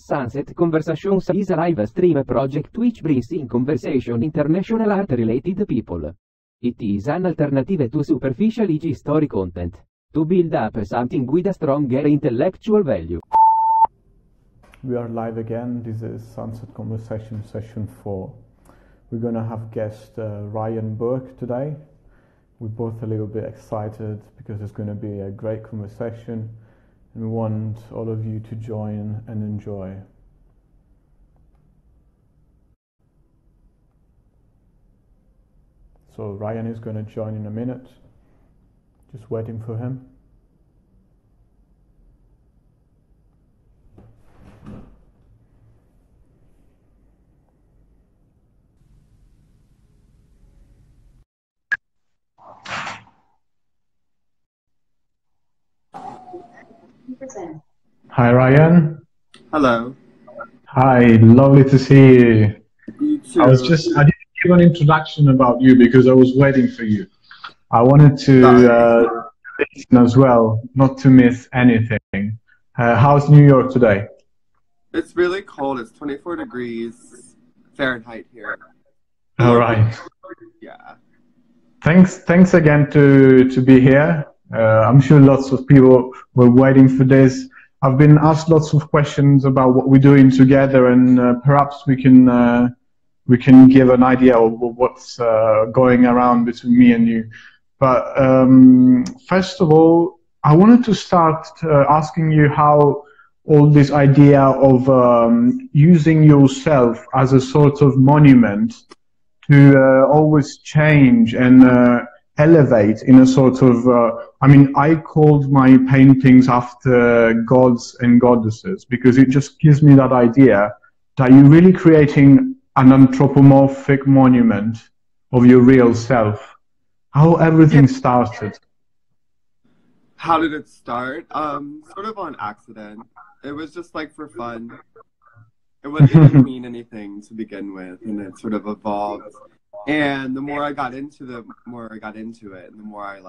Sunset Conversations is a live stream project which brings in conversation international art-related people. It is an alternative to superficial IG story content, to build up something with a stronger intellectual value. We are live again. This is Sunset Conversation session 4. We're going to have guest Ryan Burke today. We're both a little bit excited because it's going to be a great conversation and we want all of you to join and enjoy. So Ryan is going to join in a minute. Just waiting for him. Hi Ryan. Hello. Hi, lovely to see you. You too. I didn't give an introduction about you because I was waiting for you. I wanted to listen as well, not to miss anything. How's New York today? It's really cold. It's 24 degrees Fahrenheit here. All right. Yeah. Thanks again to be here. I'm sure lots of people were waiting for this. I've been asked lots of questions about what we're doing together, and perhaps we can give an idea of what's going around between me and you. But first of all, I wanted to start asking you how all this idea of using yourself as a sort of monument to always change and elevate in a sort of, I called my paintings after gods and goddesses because it just gives me that idea that you're really creating an anthropomorphic monument of your real self. How everything started. How did it start? Sort of on accident. It was just like for fun. It didn't mean anything to begin with, and it sort of evolved. And the more I got into it, and the more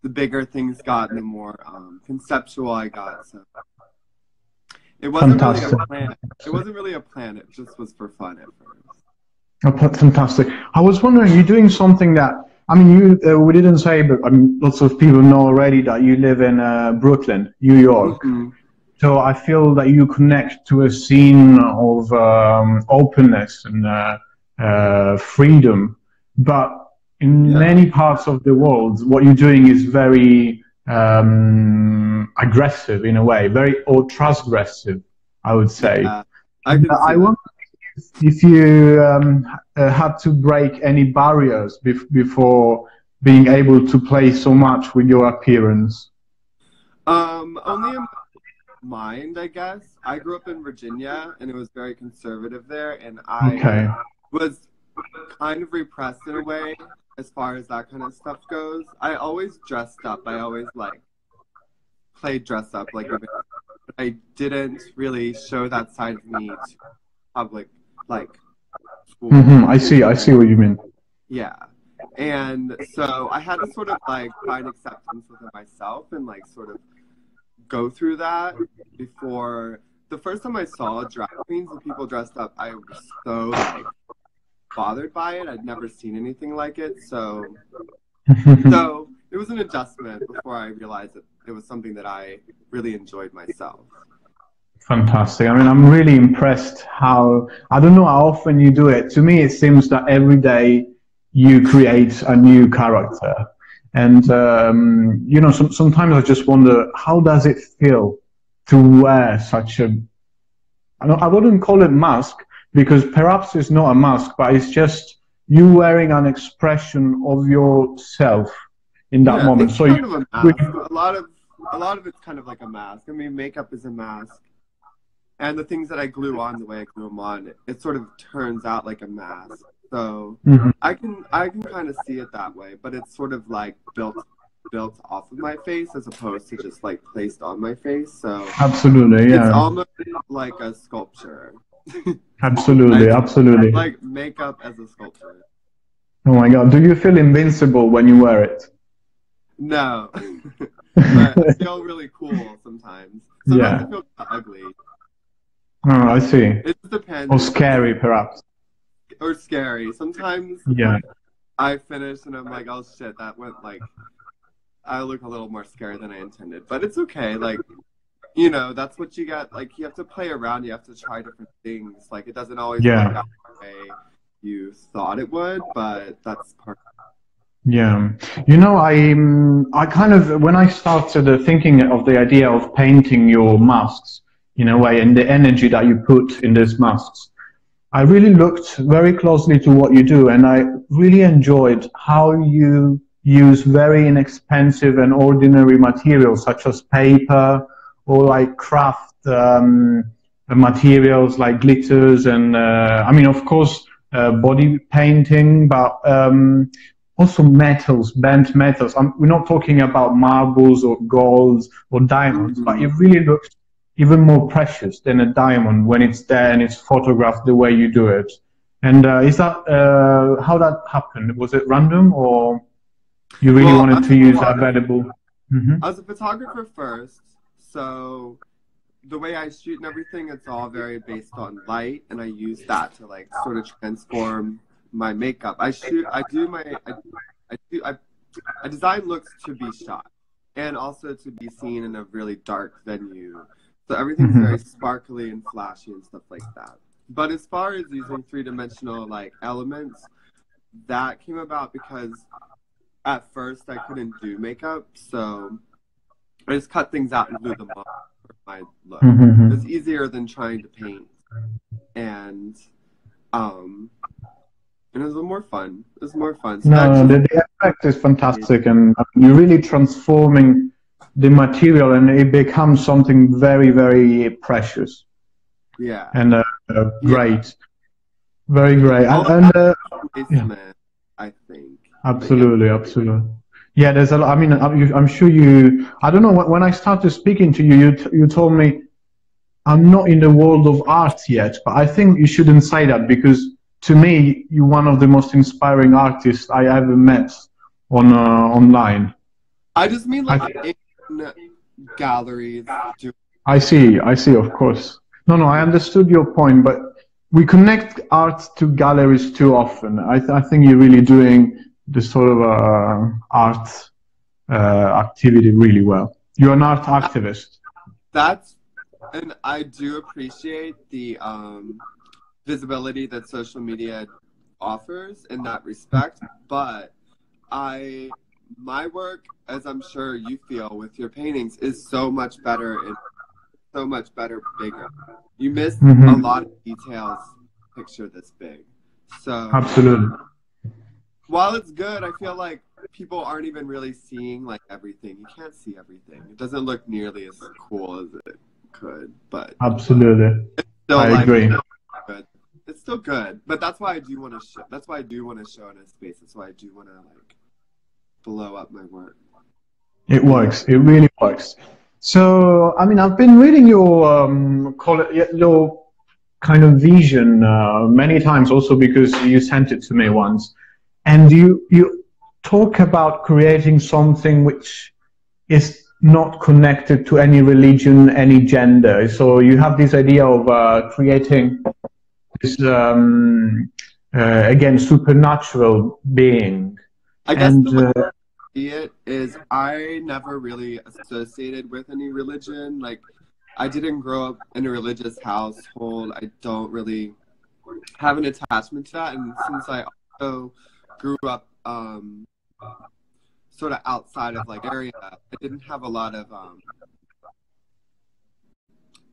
the bigger things got, and the more conceptual I got. So it wasn't really a plan. It wasn't really a plan. It just was for fun at first. Oh, fantastic. I was wondering, you're doing something that, we didn't say, but lots of people know already that you live in Brooklyn, New York. Mm-hmm. So I feel that you connect to a scene of openness and freedom. But in many parts of the world, what you're doing is very aggressive in a way, or transgressive, I would say. Yeah, I wonder if you had to break any barriers before being able to play so much with your appearance. Only in mind, I guess. I grew up in Virginia, and it was very conservative there, and I was kind of repressed in a way as far as that kind of stuff goes. I always dressed up. I always played dress up, but I didn't really show that side of me to public, school. I see what you mean. Yeah. And so I had to sort of find acceptance within myself and sort of go through that before. The first time I saw drag queens and people dressed up, I was so bothered by it. I'd never seen anything like it, so it was an adjustment before I realized that it was something that I really enjoyed myself. Fantastic. I'm really impressed I don't know how often you do it. To me, it seems that every day you create a new character. And, sometimes I just wonder, how does it feel to wear such I wouldn't call it mask, because perhaps it's not a mask, but it's just you wearing an expression of yourself in that moment. It's so kind of a mask. A lot of it's kind of like a mask. Makeup is a mask. And the things that I glue on, the way I glue them on, it sort of turns out like a mask. So I can kind of see it that way, but it's sort of built off of my face as opposed to just placed on my face. So absolutely, yeah. It's almost like a sculpture. Absolutely. Like makeup as a sculpture. Oh my God! Do you feel invincible when you wear it? No, but I feel really cool sometimes. Sometimes I feel ugly. Oh, I see. It depends. Or scary, perhaps. Or scary. Sometimes Yeah. I finish and I'm like, oh shit, that went like, I look a little more scary than I intended. But it's okay. Like, you know, that's what you got. Like, you have to play around. You have to try different things. Like, it doesn't always work Yeah. out the way you thought it would, but that's part of it. Yeah. You know, I kind of, when I started thinking of the idea of painting your masks in a way, and the energy that you put in these masks, I really looked very closely to what you do, and I really enjoyed how you use very inexpensive and ordinary materials such as paper or like craft materials like glitters and I mean, of course, body painting, but also metals, bent metals. We're not talking about marbles or golds or diamonds, but it really looks even more precious than a diamond when it's there and it's photographed the way you do it. And is that how that happened? Was it random, or you really wanted to use that valuable? I was a photographer first, so the way I shoot and everything, it's all very based on light, and I use that to like sort of transform my makeup. I design looks to be shot and also to be seen in a really dark venue. So everything's very sparkly and flashy and stuff like that. But as far as using three-dimensional like elements, that came about because at first I couldn't do makeup, so I just cut things out and glue them on for my look. It's easier than trying to paint, and it was more fun. It was more fun. So no, the effect is fantastic, and you're really transforming the material, and it becomes something very, very precious. Yeah. And great, very great. Basement, I think. Absolutely, absolutely. Yeah, there's a lot. I mean, I'm sure you. I don't know. When I started speaking to you, you told me I'm not in the world of art yet, but I think you shouldn't say that, because to me, you're one of the most inspiring artists I ever met on online. I just mean like in galleries. I see, of course. No, I understood your point, but we connect art to galleries too often. I think you're really doing this sort of art activity really well. You're an art activist. And I do appreciate the visibility that social media offers in that respect, but my work, as I'm sure you feel with your paintings, is so much better and so much better, bigger. You miss a lot of details picture this big. So absolutely. While it's good, I feel like people aren't even really seeing like everything. You can't see everything. It doesn't look nearly as cool as it could, but absolutely. I agree. Good. It's still good, but that's why I do want to show. That's why I do want to show in a space. That's why I do want to like blow up my work. It works. It really works. So, I mean, I've been reading your kind of vision many times, also because you sent it to me once, and you talk about creating something which is not connected to any religion, any gender. So you have this idea of creating this again supernatural being. I guess the way I see it is I never really associated with any religion. Like, I didn't grow up in a religious household. I don't really have an attachment to that. And since I also grew up sort of outside of like area, I didn't have a lot of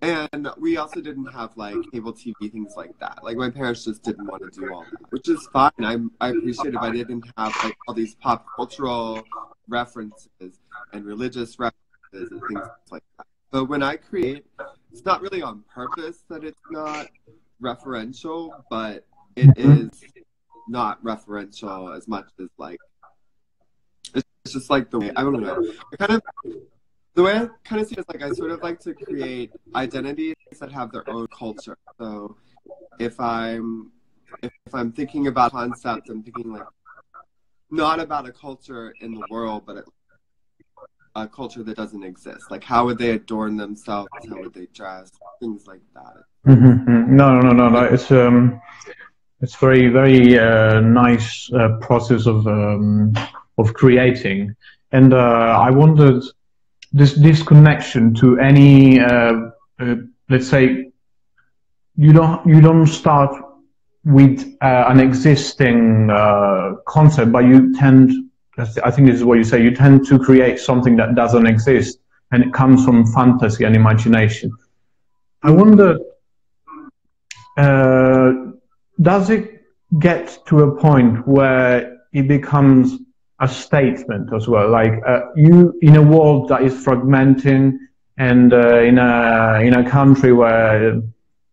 and we also didn't have like cable TV, things like that. Like, my parents just didn't want to do all that, which is fine. I appreciate if I didn't have like all these pop cultural references and religious references and things like that. But when I create, it's not really on purpose that it's not referential, but it is not referential as much as like, it's just like the way, I don't know. The way I kind of see it is like I sort of like to create identities that have their own culture. So if I'm thinking about concepts, I'm thinking like not about a culture in the world, but a culture that doesn't exist? Like, how would they adorn themselves? How would they dress? Things like that. No. It's very, very nice process of creating, and I wondered this connection to any let's say you don't start with an existing concept, but you tend, I think this is what you say, you tend to create something that doesn't exist, and it comes from fantasy and imagination. I wonder, does it get to a point where it becomes a statement as well? Like you, in a world that is fragmenting, and in a country where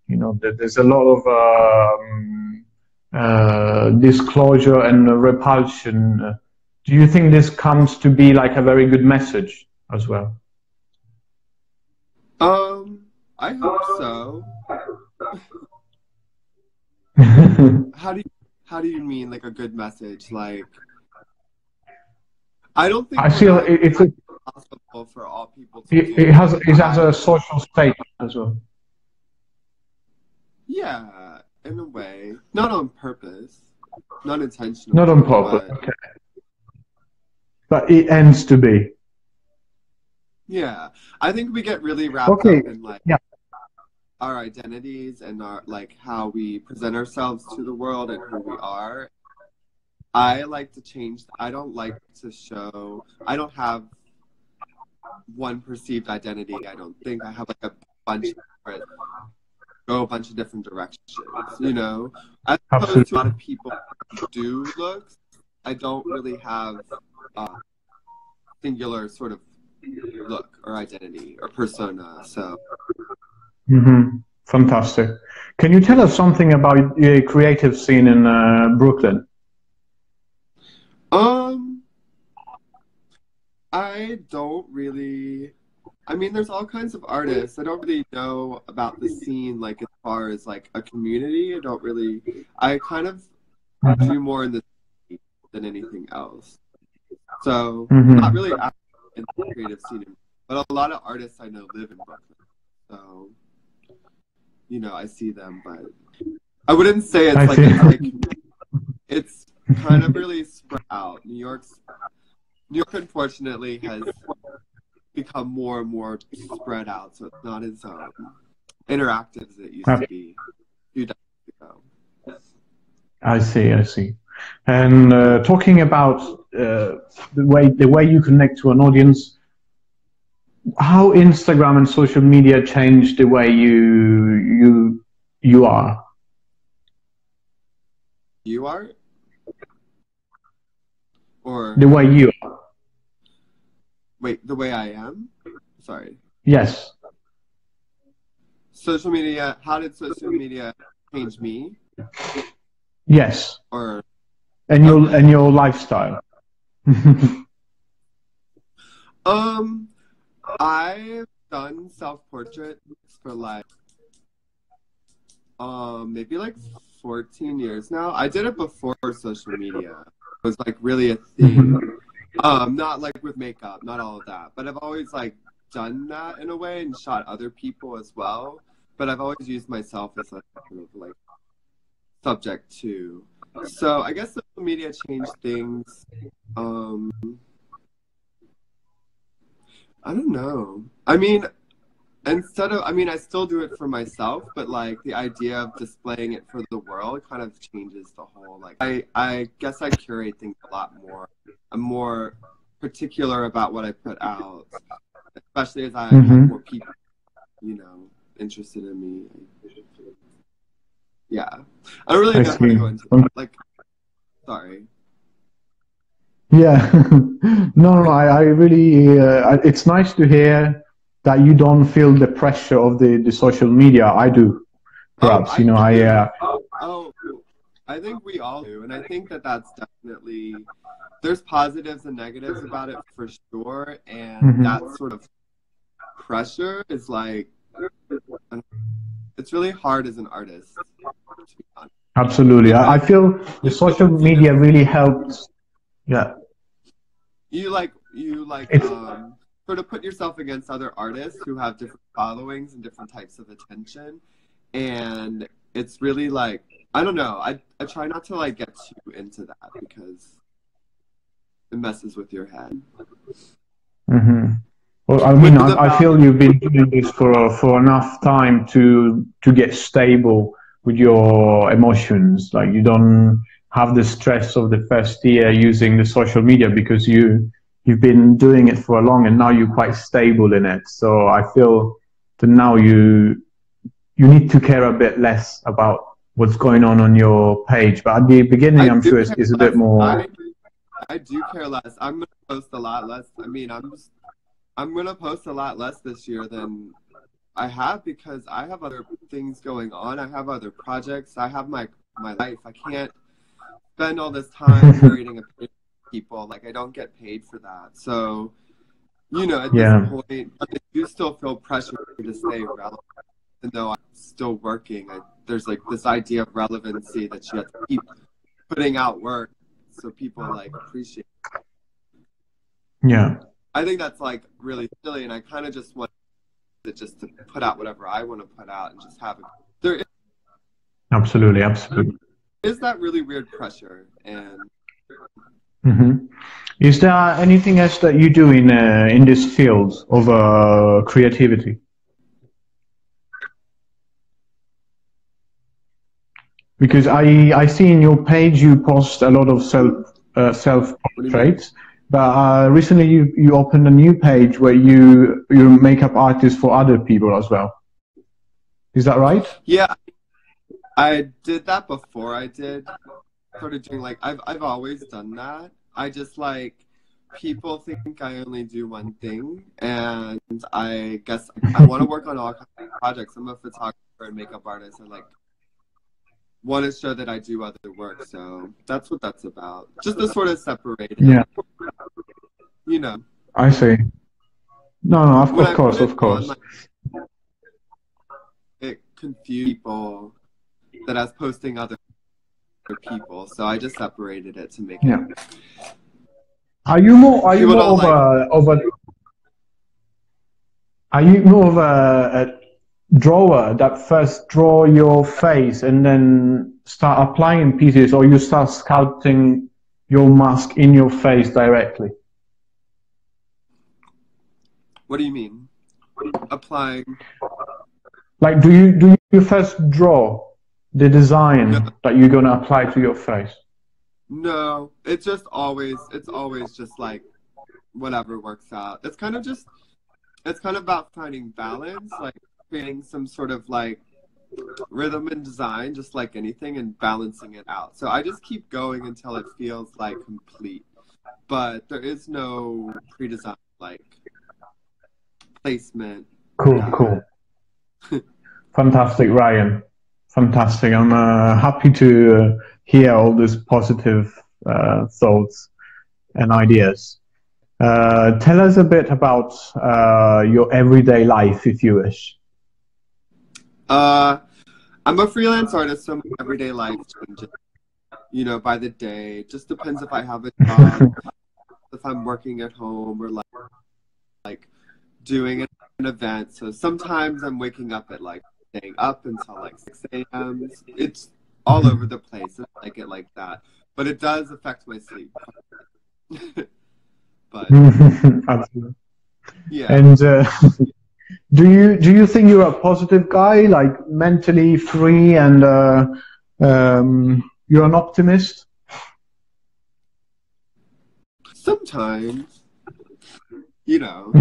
there's a lot of disclosure and repulsion. Do you think this comes to be like a very good message as well? I hope so. How do you mean, like, a good message? Like, I don't think I feel it's possible for all people to do. It has a social statement as well. Yeah, in a way, not on purpose, not intentionally. Not on purpose, okay. But it ends to be. Yeah, I think we get really wrapped up in like our identities and our like how we present ourselves to the world and who we are. I like to change. I don't like to show. I don't have one perceived identity. I don't think I have like a bunch of different directions. You know, as opposed to a lot of people who do looks. I don't really have a singular sort of look or identity or persona. So. Fantastic. Can you tell us something about the creative scene in Brooklyn? I don't really. I mean, there's all kinds of artists. I don't really know about the scene, like as far as like a community. I kind of do more in the city than anything else. So not really active in the creative scene, but a lot of artists I know live in Brooklyn. So, you know, I see them, but I wouldn't say it's kind of really spread out. New York, unfortunately, has become more and more spread out, so it's not as interactive as it used to be a few decades ago. I see. And talking about the way you connect to an audience, how Instagram and social media changed the way you are? You are? Or the way you are? Wait, the way I am? Sorry. Yes. Social media, how did social media change me? Yes. And your lifestyle. I've done self-portraits for like maybe like 14 years now. I did it before social media. It was like really a thing. Not like with makeup, not all of that. But I've always like done that in a way and shot other people as well. But I've always used myself as a kind of like subject too. So I guess social media changed things. I don't know. I mean, I still do it for myself, but like the idea of displaying it for the world kind of changes the whole, like, I guess I curate things a lot more. I'm more particular about what I put out, especially as I have more people, you know, interested in me. Yeah. I don't really know how to go into that. Like, sorry. Yeah, no, I really, it's nice to hear that you don't feel the pressure of the social media. I do, perhaps, I think we all do, and I think that's definitely, there's positives and negatives about it for sure, and that sort of pressure is like, it's really hard as an artist, to be honest. Absolutely. I feel the social media really helped. Yeah. You like sort of put yourself against other artists who have different followings and different types of attention. And it's really like, I don't know, I try not to like get too into that because it messes with your head. Mm-hmm. Well, I mean, I feel you've been doing this for enough time to get stable with your emotions. Like you don't have the stress of the first year using the social media because you've been doing it for long and now you're quite stable in it. So I feel that now you need to care a bit less about what's going on your page. But at the beginning, I'm sure it's a bit more. I do care less. I'm gonna post a lot less. I mean, I'm gonna post a lot less this year than I have because I have other things going on. I have other projects. I have my life. I can't spend all this time curating a page for people. Like I don't get paid for that. So, you know, at this point, I do still feel pressure to stay relevant, even though I'm still working. There's like this idea of relevancy that you have to keep putting out work so people like appreciate it. Yeah. I think that's like really silly, and I kind of just want it just to put out whatever I want to put out and just have it. There is, absolutely. Is that really weird pressure? And is there anything else that you do in this field of creativity? Because I see in your page you post a lot of self portraits, but recently you opened a new page where you're makeup artist for other people as well. Is that right? Yeah, I did that before. I started doing like I've always done that. I just like people think I only do one thing, and I guess I want to work on all kinds of projects. I'm a photographer and makeup artist, and like want to show that I do other work. So that's what that's about. Just to sort of separate it. Yeah. You know. I see. No, of course. It confused people that I was posting other people, so I just separated it to make it. Are you more of a drawer that first draw your face and then start applying pieces, or you start sculpting your mask in your face directly? What do you mean? Applying? Like, do you first draw the design that you're gonna apply to your face? No, it's always just like whatever works out. It's kind of about finding balance, like creating some sort of like rhythm and design, just like anything, and balancing it out. So I just keep going until it feels like complete. But there is no pre-design like placement. Cool. Fantastic, Ryan. Fantastic. I'm happy to hear all these positive thoughts and ideas. Tell us a bit about your everyday life, if you wish. I'm a freelance artist, so my everyday life changes, you know, by the day. It just depends if I have a job, if I'm working at home, or like doing an event. So sometimes I'm waking up at like staying up until like 6 a.m. It's all over the place. I like it like that, but it does affect my sleep. But absolutely. Yeah. And do you think you're a positive guy, like mentally free, and you're an optimist? Sometimes, you know.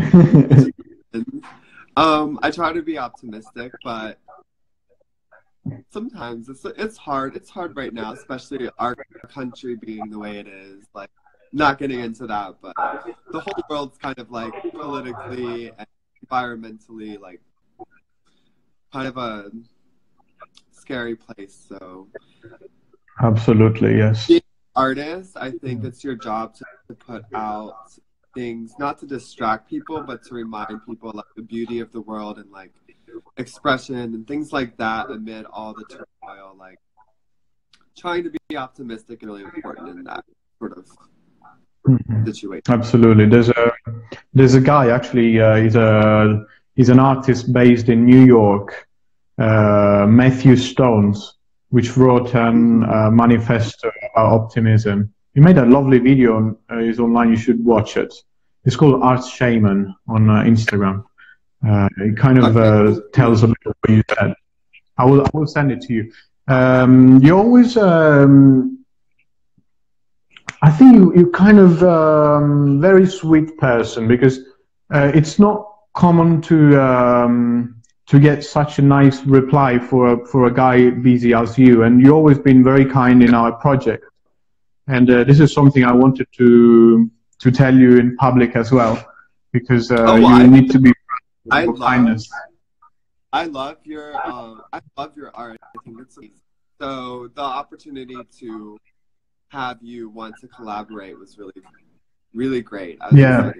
I try to be optimistic, but sometimes it's hard. It's hard right now, especially our country being the way it is. Like, not getting into that, but the whole world's kind of like politically and environmentally like kind of a scary place. So absolutely, yes. Being an artist, I think it's your job to put out things, not to distract people, but to remind people like the beauty of the world and like expression and things like that amid all the turmoil. Like trying to be optimistic and really important in that sort of situation. Absolutely. There's a guy actually. He's an artist based in New York, Matthew Stones, which wrote a manifesto about optimism. He made a lovely video on is online. You should watch it. It's called Art Shaman on Instagram. It kind of tells a bit of what you said. I will send it to you. You always, I think you're kind of very sweet person, because it's not common to get such a nice reply for a guy busy as you, and you've always been very kind in our project. And this is something I wanted to tell you in public as well, because you need to be kindness. I love your art. I think it's amazing. So the opportunity to have you want to collaborate was really great. Yeah.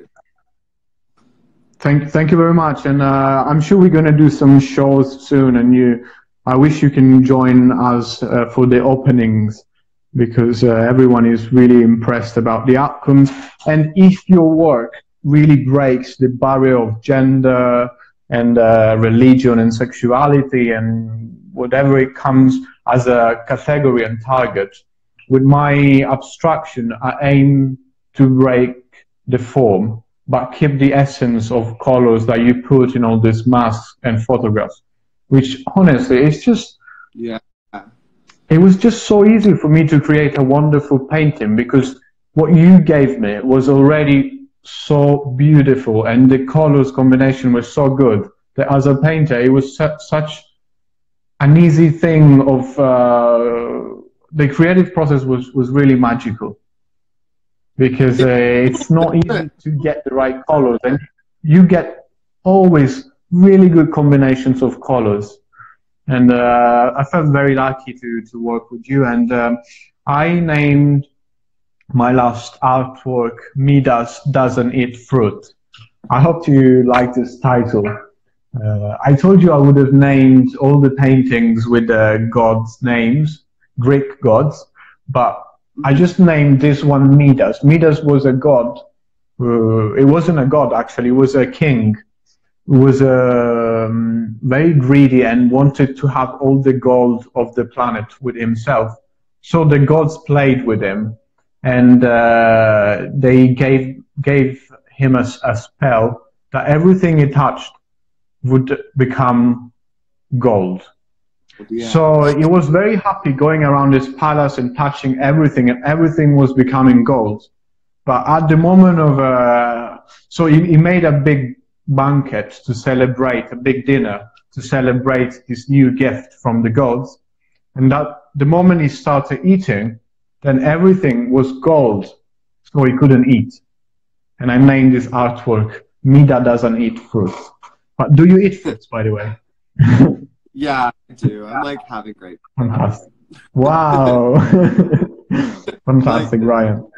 Thank you very much, and I'm sure we're going to do some shows soon, and I wish you can join us for the openings, because everyone is really impressed about the outcomes. And if your work really breaks the barrier of gender and religion and sexuality and whatever it comes as a category and target, with my abstraction, I aim to break the form, but keep the essence of colors that you put in all these masks and photographs, which honestly, it's just, it was just so easy for me to create a wonderful painting, because what you gave me was already so beautiful, and the colors combination was so good that as a painter, it was such an easy thing of, the creative process was really magical, because it's not easy to get the right colors, and you get always really good combinations of colors. And I felt very lucky to work with you, and I named my last artwork Midas Doesn't Eat Fruit. I hope you like this title. I told you I would have named all the paintings with gods' names, Greek gods, but I just named this one Midas. Midas was a god. It wasn't a god, actually. It was a king who was very greedy and wanted to have all the gold of the planet with himself. So the gods played with him, and they gave him a spell that everything he touched would become gold. Yeah. So he was very happy going around his palace and touching everything, and everything was becoming gold. But at the moment of, so he made a big banquet to celebrate, a big dinner to celebrate this new gift from the gods. And that the moment he started eating, then everything was gold, so he couldn't eat. And I named this artwork, Mida Doesn't Eat Fruit. But do you eat fruits, by the way? Yeah, I do. I'm like having great. Fantastic. Wow. Fantastic, Ryan.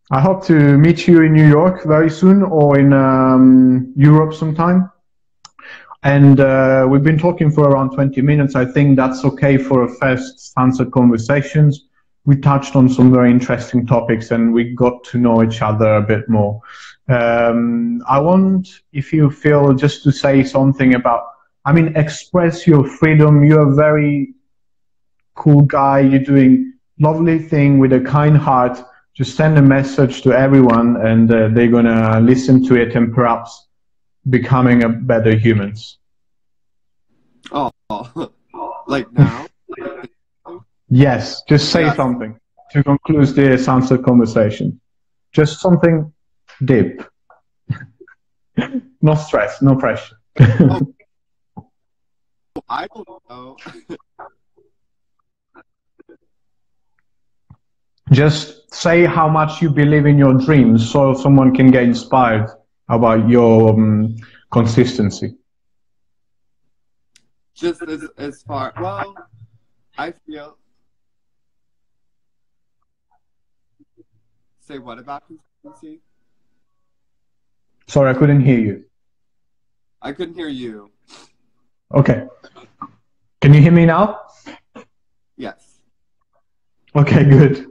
I hope to meet you in New York very soon, or in Europe sometime. And we've been talking for around 20 minutes. I think that's okay for a first Sunset Conversations. We touched on some very interesting topics, and we got to know each other a bit more. I want, if you feel, just to say something about, I mean, express your freedom. You're a very cool guy. You're doing lovely thing with a kind heart. Just send a message to everyone, and they're gonna listen to it and perhaps becoming a better humans. Oh, like now? Yes, just say something to conclude the Sunset Conversation. Just something deep. No stress, no pressure. I don't know. Just say how much you believe in your dreams, so someone can get inspired about your consistency. Just as far, well, I feel. Say what about consistency? Sorry, I couldn't hear you. I couldn't hear you. Okay. Can you hear me now? Yes. Okay, good.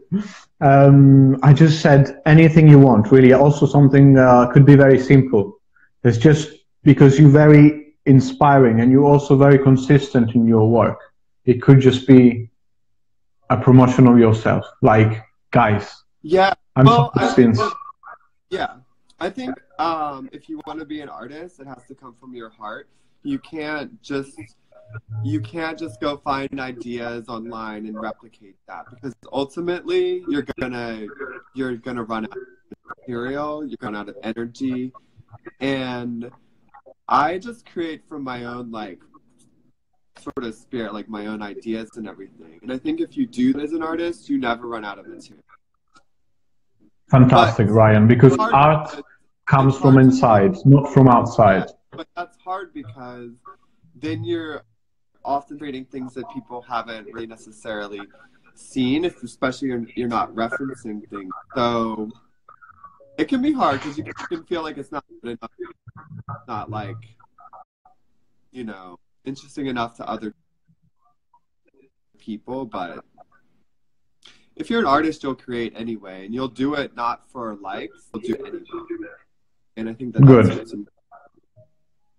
I just said anything you want, really. Also, something could be very simple. It's just because you're very inspiring and you're also very consistent in your work. It could just be a promotion of yourself. Like, guys, Yeah. I'm Well, so I think since. yeah. I think if you want to be an artist, it has to come from your heart. You can't just go find ideas online and replicate that, because ultimately you're gonna run out of material, you're gonna run out of energy, and I just create from my own like sort of spirit, like my own ideas and everything. And I think if you do that as an artist, you never run out of material. Fantastic, But Ryan, because it's hard art because comes it's from hard to inside, not from outside. yeah, but that's hard because then you're often creating things that people haven't really necessarily seen, especially you're not referencing things. So it can be hard because you can feel like it's not good enough, not like, you know, interesting enough to other people. But if you're an artist, you'll create anyway, and you'll do it not for likes, you'll do it anyway. And I think that that's Good. what's important.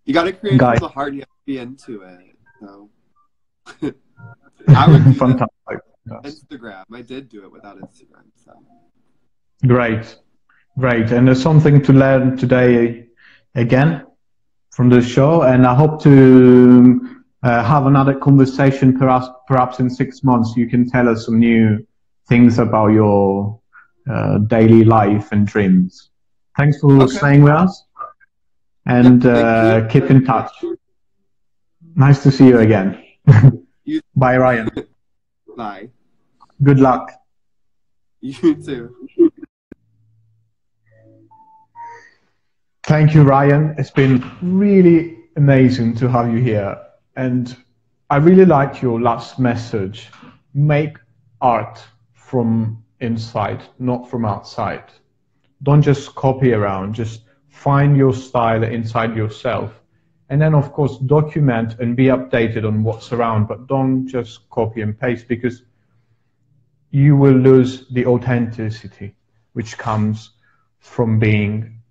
You got to create Guys, from the heart, and you have to be into it. So I would do this fantastic. on Yes. Instagram. I did do it without Instagram. So Great, great. And there's something to learn today again from the show, and I hope to have another conversation perhaps in 6 months. You can tell us some new things about your daily life and dreams. Thanks for okay. staying with us, and Thank you. keep in touch. Nice to see you again. You Bye, Ryan. bye. Good luck. You too. Thank you, Ryan. It's been really amazing to have you here. And I really like your last message. Make art from inside, not from outside. Don't just copy around, just find your style inside yourself. And then, of course, document and be updated on what's around, but don't just copy and paste, because you will lose the authenticity which comes from being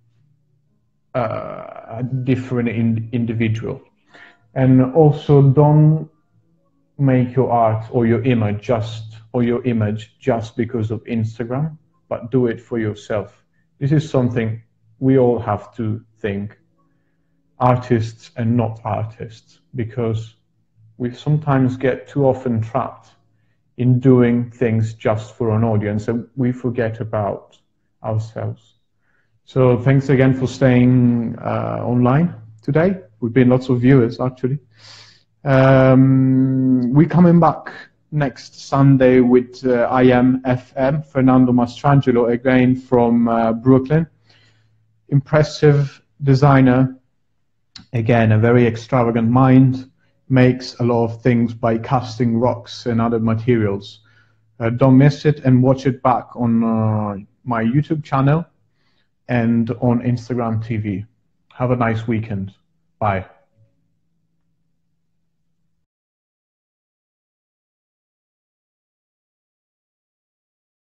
a different individual. And also, don't make your art or your image just because of Instagram, but do it for yourself. This is something we all have to think, artists and not artists, because we sometimes get too often trapped in doing things just for an audience and we forget about ourselves. So thanks again for staying online today. We've been lots of viewers, actually. We're coming back next Sunday with IMFM, Fernando Mastrangelo, again from Brooklyn. Impressive designer, again, a very extravagant mind, makes a lot of things by casting rocks and other materials. Don't miss it and watch it back on my YouTube channel and on Instagram TV. Have a nice weekend. Bye.